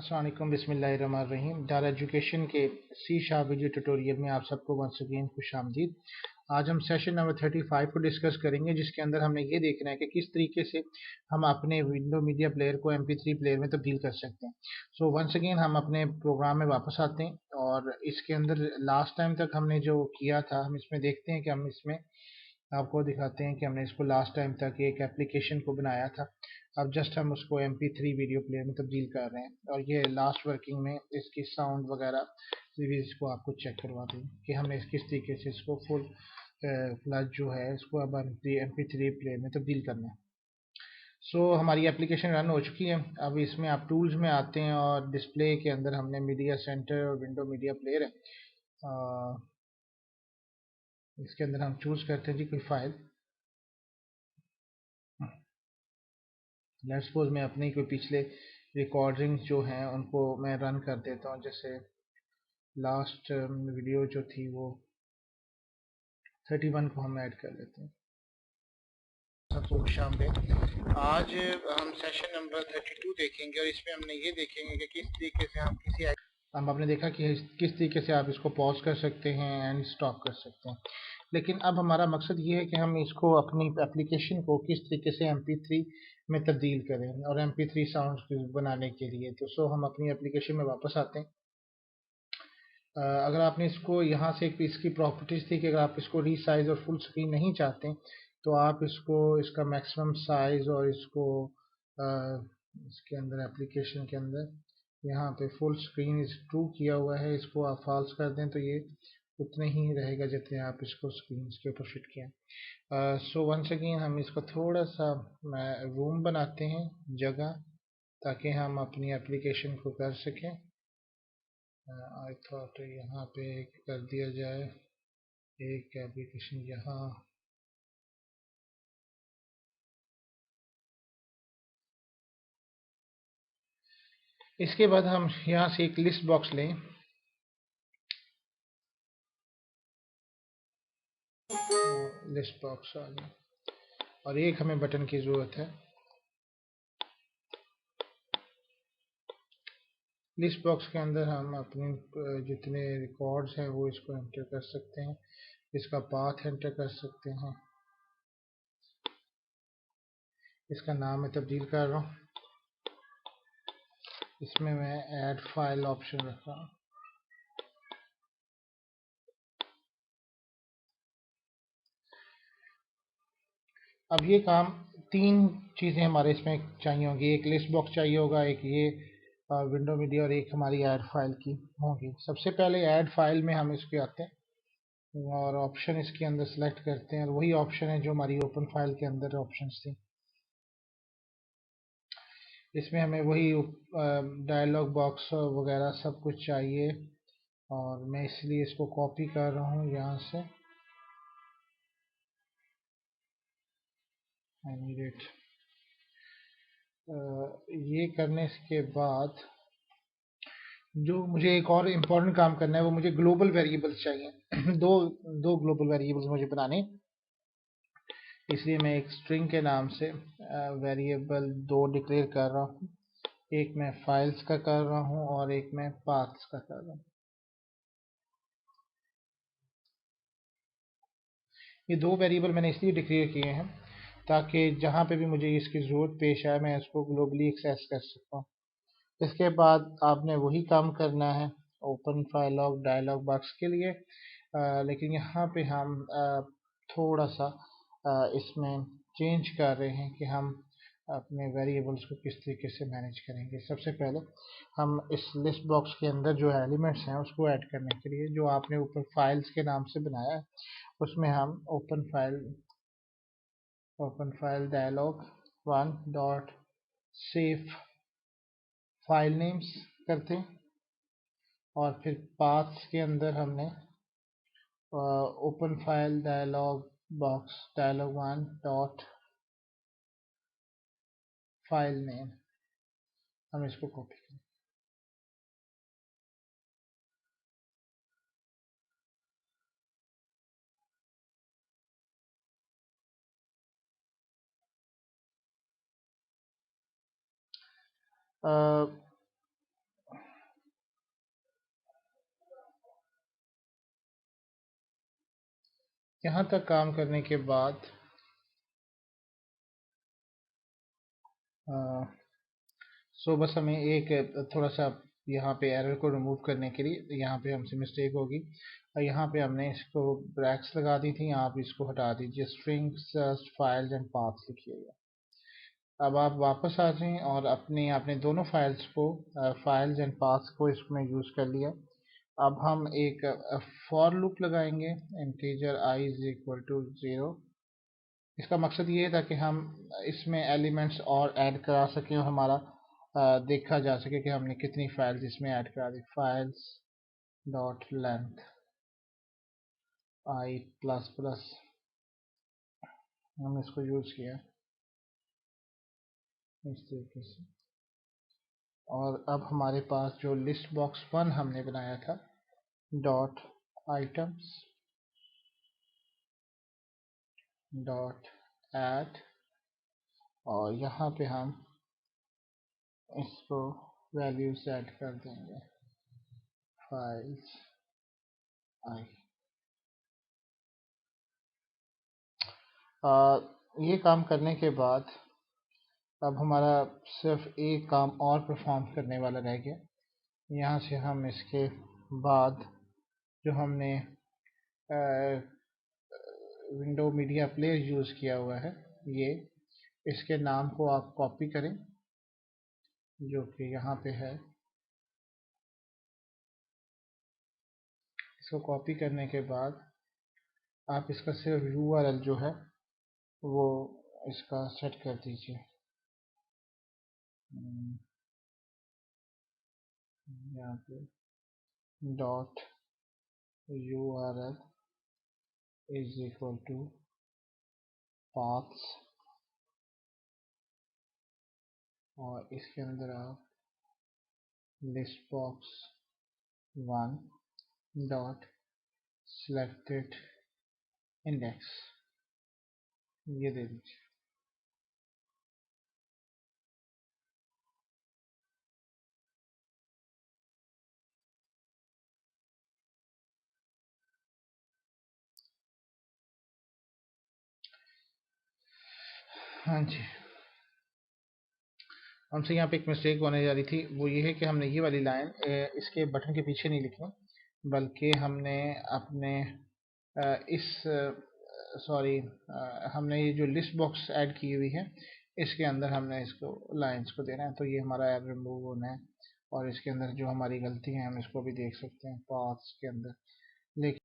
अस्सलाम वालेकुम, बिस्मिल्लाहिर्रहमानिर्रहीम। दार एजुकेशन के सी शार्प वीडियो ट्यूटोरियल में आप सबको वंस अगेन खुश आमदीद। आज हम सेशन नंबर 35 को डिस्कस करेंगे, जिसके अंदर हमने ये देखना है कि किस तरीके से हम अपने विंडो मीडिया प्लेयर को MP3 प्लेयर में तब्दील कर सकते हैं। सो वंस अगेन हम अपने प्रोग्राम में वापस आते हैं और इसके अंदर लास्ट टाइम तक हमने जो किया था हम इसमें देखते हैं कि हम इसमें आपको दिखाते हैं कि हमने इसको लास्ट टाइम तक एक एप्लीकेशन को बनाया था। अब जस्ट हम उसको MP3 वीडियो प्लेयर में तब्दील कर रहे हैं और ये लास्ट वर्किंग में इसकी साउंड वगैरह भी इसको आपको चेक करवा दें कि हमने किस तरीके से इसको फुल फ्लैश जो है इसको अब MP3 प्लेयर में तब्दील करना है। सो हमारी एप्लीकेशन रन हो चुकी है। अब इसमें आप टूल्स में आते हैं और डिस्प्ले के अंदर हमने मीडिया सेंटर और विंडो मीडिया प्लेयर है। इसके अंदर हम चूज करते हैं जी कोई फाइल। लेट्स सपोज मैं अपनी कोई पिछले रिकॉर्डिंग जो हैं उनको मैं रन कर देता हूँ। जैसे लास्ट वीडियो जो थी वो 31 को हम ऐड कर लेते हैं। सबको खुशामदीद। आज हम सेशन नंबर 32 देखेंगे और इसमें हमने ये देखेंगे कि किस तरीके से हम हम आपने देखा कि किस तरीके से आप इसको पॉज कर सकते हैं एंड स्टॉप कर सकते हैं। लेकिन अब हमारा मकसद ये है कि हम इसको अपनी एप्लीकेशन को किस तरीके से MP3 में तब्दील करें और MP3 साउंड बनाने के लिए। तो हम अपनी एप्लीकेशन में वापस आते हैं। अगर आपने इसको यहाँ से इसकी प्रॉपर्टीज थी कि अगर आप इसको रीसाइज और फुल स्क्रीन नहीं चाहते तो आप इसको इसका मैक्सिमम साइज और इसको इसके अंदर एप्लीकेशन के अंदर यहाँ पे फुल स्क्रीन इस ट्रू किया हुआ है, इसको आप फॉल्स कर दें तो ये उतने ही रहेगा जितने आप इसको स्क्रीन के ऊपर फिट किया। सो वंस अगेन हम इसको थोड़ा सा रूम बनाते हैं जगह, ताकि हम अपनी एप्लीकेशन को कर सकें। आई थॉट यहाँ पे कर दिया जाए एक एप्लीकेशन यहाँ। इसके बाद हम यहाँ से एक लिस्ट बॉक्स लें। लिस्ट बॉक्स आ गया और एक हमें बटन की ज़रूरत है। लिस्ट बॉक्स के अंदर हम अपने जितने रिकॉर्ड्स हैं वो इसको एंटर कर सकते हैं, इसका पाथ एंटर कर सकते हैं। इसका नाम मैं तब्दील कर रहा हूँ, इसमें मैं ऐड फाइल ऑप्शन रख रहा हूँ। अब ये काम तीन चीज़ें हमारे इसमें चाहिए होंगी, एक लिस्ट बॉक्स चाहिए होगा, एक ये विंडो मीडिया और एक हमारी ऐड फाइल की होगी। सबसे पहले ऐड फाइल में हम इसके आते हैं और ऑप्शन इसके अंदर सेलेक्ट करते हैं और वही ऑप्शन है जो हमारी ओपन फाइल के अंदर ऑप्शंस थी। इसमें हमें वही डायलॉग बॉक्स वगैरह सब कुछ चाहिए और मैं इसलिए इसको कॉपी कर रहा हूँ यहाँ से। I need it. ये करने के बाद जो मुझे एक और इम्पोर्टेंट काम करना है वो मुझे ग्लोबल वेरिएबल्स चाहिए। दो ग्लोबल वेरिएबल्स मुझे बनाने, इसलिए मैं एक स्ट्रिंग के नाम से वेरिएबल दो डिक्लेयर कर रहा हूँ। एक मैं फाइल्स का कर रहा हूँ और एक मैं पाथ्स का कर रहा हूँ। ये दो वेरिएबल मैंने इसलिए डिक्लेयर किए हैं ताकि जहाँ पे भी मुझे इसकी ज़रूरत पेश आए मैं इसको ग्लोबली एक्सेस कर सकता हूँ। इसके बाद आपने वही काम करना है open file log dialog box के लिए, लेकिन यहाँ पे हम थोड़ा सा इसमें चेंज कर रहे हैं कि हम अपने वेरिएबल्स को किस तरीके से मैनेज करेंगे। सबसे पहले हम इस लिस्ट बॉक्स के अंदर जो एलिमेंट्स हैं उसको ऐड करने के लिए जो आपने ऊपर फाइल्स के नाम से बनाया है उसमें हम open file dialog one dot save file names करते हैं और फिर पाथ्स के अंदर हमने open file dialog box dialog one dot file name हम इसको कॉपी करें। यहाँ तक काम करने के बाद बस हमें एक थोड़ा सा यहाँ पे एरर को रिमूव करने के लिए यहाँ पे हमसे मिस्टेक होगी और यहाँ पे हमने इसको ब्रैक्स लगा दी थी, आप इसको हटा दीजिए, स्ट्रिंग्स फाइल्स एंड पाथ्स लिखिएगा। अब आप वापस आ जाएं और अपने आपने दोनों फाइल्स को फाइल्स एंड पाथ्स को इसमें यूज़ कर लिया। अब हम एक फॉर लूप लगाएंगे, integer i is equal to 0। इसका मकसद ये था कि हम इसमें एलिमेंट्स और ऐड करा सकें और हमारा देखा जा सके कि हमने कितनी फाइल्स इसमें ऐड करा दी। Files dot length i plus plus हमने इसको यूज़ किया इस तरीके से। और अब हमारे पास जो लिस्ट बॉक्स 1 हमने बनाया था, डॉट आइटम्स डॉट ऐड, और यहाँ पे हम इसको वैल्यूज ऐड कर देंगे, फाइल्स आई। ये काम करने के बाद अब हमारा सिर्फ एक काम और परफॉर्म करने वाला रह गया। यहाँ से हम इसके बाद जो हमने विंडो मीडिया प्लेयर यूज़ किया हुआ है, ये इसके नाम को आप कॉपी करें जो कि यहाँ पे है। इसको कॉपी करने के बाद आप इसका सिर्फ URL जो है वो इसका सेट कर दीजिए, यहाँ पे dot URL is equal to paths, और इसके अंदर आप list box 1 dot selected index ये दे दीजिए। हाँ जी, हमसे यहाँ पे एक मिस्टेक होने जा रही थी, वो ये है कि हमने ये वाली लाइन इसके बटन के पीछे नहीं लिखी, बल्कि हमने अपने इस सॉरी हमने ये जो लिस्ट बॉक्स ऐड की हुई है इसके अंदर हमने इसको लाइंस को देना है। तो ये हमारा एरर रिमूव होना है और इसके अंदर जो हमारी गलती है हम इसको भी देख सकते हैं पाथ्स के अंदर। लेकिन